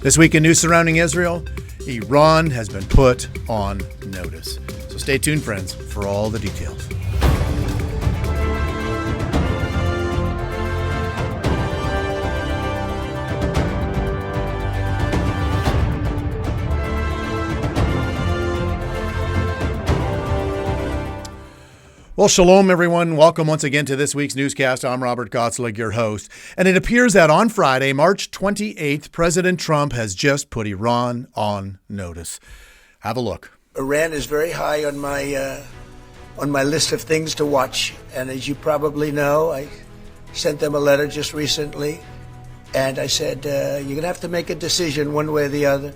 This week in news surrounding Israel, Iran has been put on notice. So stay tuned, friends, for all the details. Well, shalom, everyone. Welcome once again to this week's newscast. I'm Robert Gottslig, your host. And it appears that on Friday, March 28th, President Trump has just put Iran on notice. Have a look. Iran is very high on my list of things to watch. And as you probably know, I sent them a letter just recently. And I said, you're going to have to make a decision one way or the other.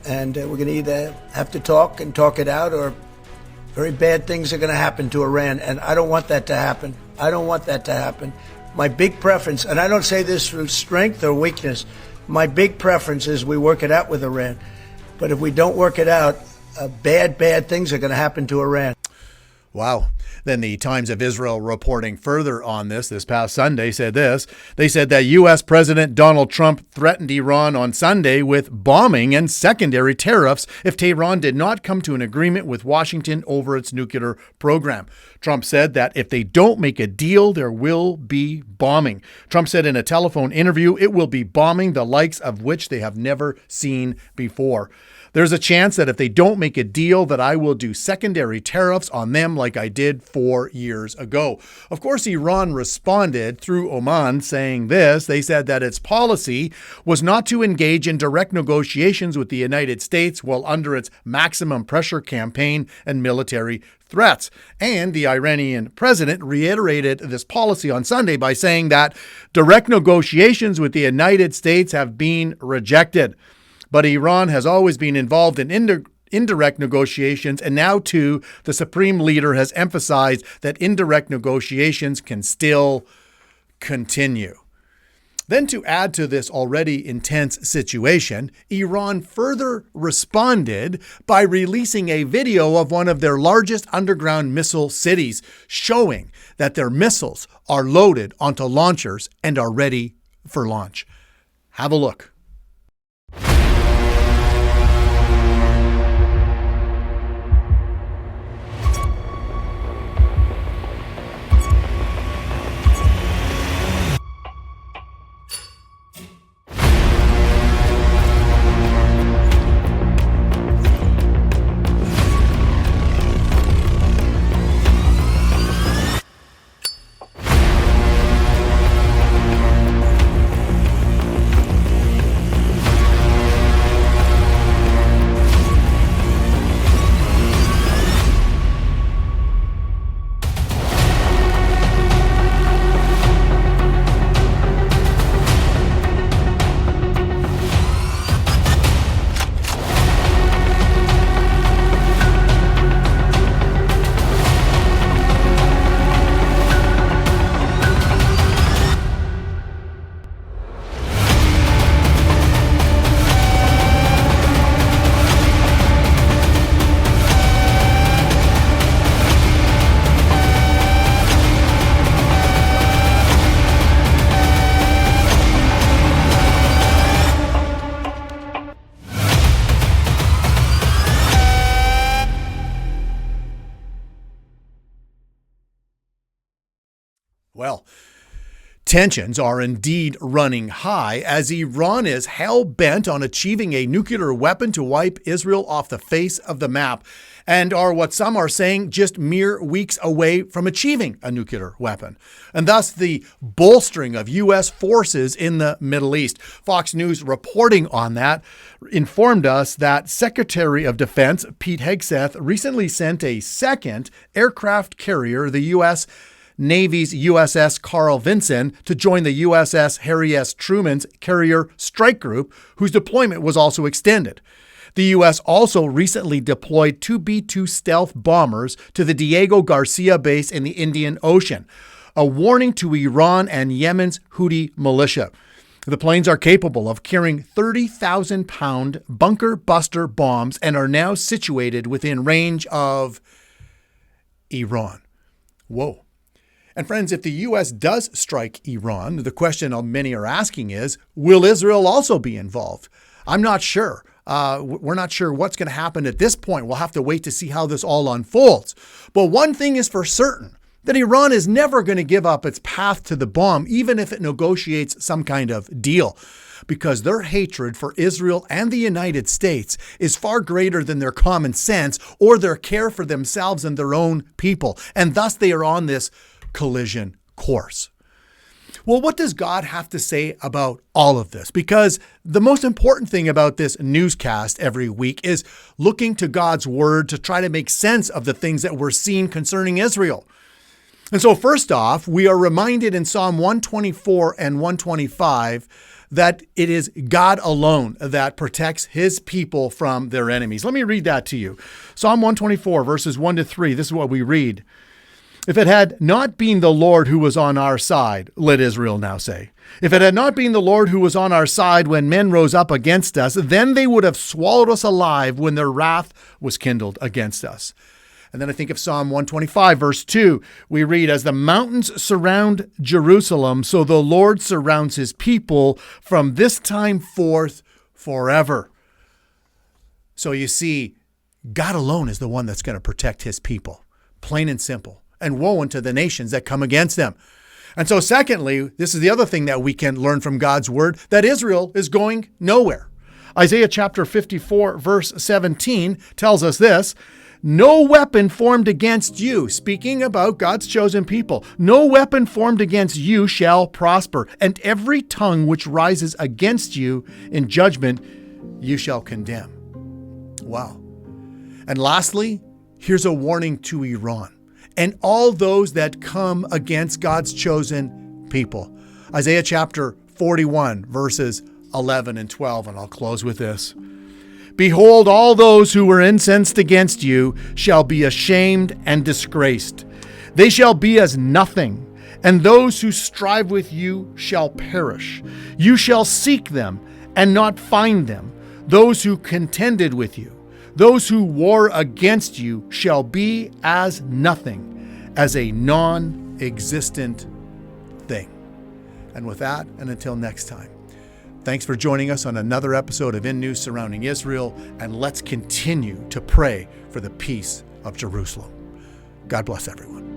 And we're going to either have to talk and talk it out, or very bad things are going to happen to Iran, and I don't want that to happen. I don't want that to happen. My big preference, and I don't say this through strength or weakness, my big preference is we work it out with Iran. But if we don't work it out, bad things are going to happen to Iran. Wow. Then the Times of Israel, reporting further on this past Sunday, said this. They said that U.S. President Donald Trump threatened Iran on Sunday with bombing and secondary tariffs if Tehran did not come to an agreement with Washington over its nuclear program. Trump said that if they don't make a deal, there will be bombing. Trump said in a telephone interview, it will be bombing the likes of which they have never seen before. There's a chance that if they don't make a deal, that I will do secondary tariffs on them like I did 4 years ago. Of course, Iran responded through Oman saying this. They said that its policy was not to engage in direct negotiations with the United States while under its maximum pressure campaign and military threats. And the Iranian president reiterated this policy on Sunday by saying that direct negotiations with the United States have been rejected. But Iran has always been involved in indirect negotiations, and now, too, the supreme leader has emphasized that indirect negotiations can still continue. Then, to add to this already intense situation, Iran further responded by releasing a video of one of their largest underground missile cities, showing that their missiles are loaded onto launchers and are ready for launch. Have a look. Well, tensions are indeed running high as Iran is hell-bent on achieving a nuclear weapon to wipe Israel off the face of the map, and are what some are saying just mere weeks away from achieving a nuclear weapon, and thus the bolstering of U.S. forces in the Middle East. Fox News reporting on that informed us that Secretary of Defense Pete Hegseth recently sent a second aircraft carrier, the U.S. Navy's USS Carl Vinson, to join the USS Harry S. Truman's Carrier Strike Group, whose deployment was also extended. The U.S. also recently deployed 2 B-2 stealth bombers to the Diego Garcia base in the Indian Ocean, a warning to Iran and Yemen's Houthi militia. The planes are capable of carrying 30,000-pound bunker buster bombs and are now situated within range of Iran. Whoa. And friends, if the U.S. does strike Iran, the question many are asking is, will Israel also be involved? I'm not sure. We're not sure what's going to happen at this point. We'll have to wait to see how this all unfolds. But one thing is for certain, that Iran is never going to give up its path to the bomb, even if it negotiates some kind of deal, because their hatred for Israel and the United States is far greater than their common sense or their care for themselves and their own people. And thus they are on this collision course. Well, what does God have to say about all of this? Because the most important thing about this newscast every week is looking to God's word to try to make sense of the things that we're seeing concerning Israel. And so first off, we are reminded in Psalm 124 and 125 that it is God alone that protects his people from their enemies. Let me read that to you. Psalm 124, verses 1-3. This is what we read. If it had not been the Lord who was on our side, let Israel now say, if it had not been the Lord who was on our side when men rose up against us, then they would have swallowed us alive when their wrath was kindled against us. And then I think of Psalm 125, verse 2. We read, as the mountains surround Jerusalem, so the Lord surrounds his people from this time forth forever. So you see, God alone is the one that's going to protect his people, plain and simple. And woe unto the nations that come against them. And so secondly, this is the other thing that we can learn from God's word, that Israel is going nowhere. Isaiah chapter 54, verse 17 tells us this. No weapon formed against you, speaking about God's chosen people, no weapon formed against you shall prosper, and every tongue which rises against you in judgment you shall condemn. Wow. And lastly, here's a warning to Iran and all those that come against God's chosen people. Isaiah chapter 41, verses 11 and 12, and I'll close with this. Behold, all those who were incensed against you shall be ashamed and disgraced. They shall be as nothing, and those who strive with you shall perish. You shall seek them and not find them. Those who contended with you, those who war against you shall be as nothing, as a non-existent thing. And with that, and until next time, thanks for joining us on another episode of In News Surrounding Israel, and let's continue to pray for the peace of Jerusalem. God bless everyone.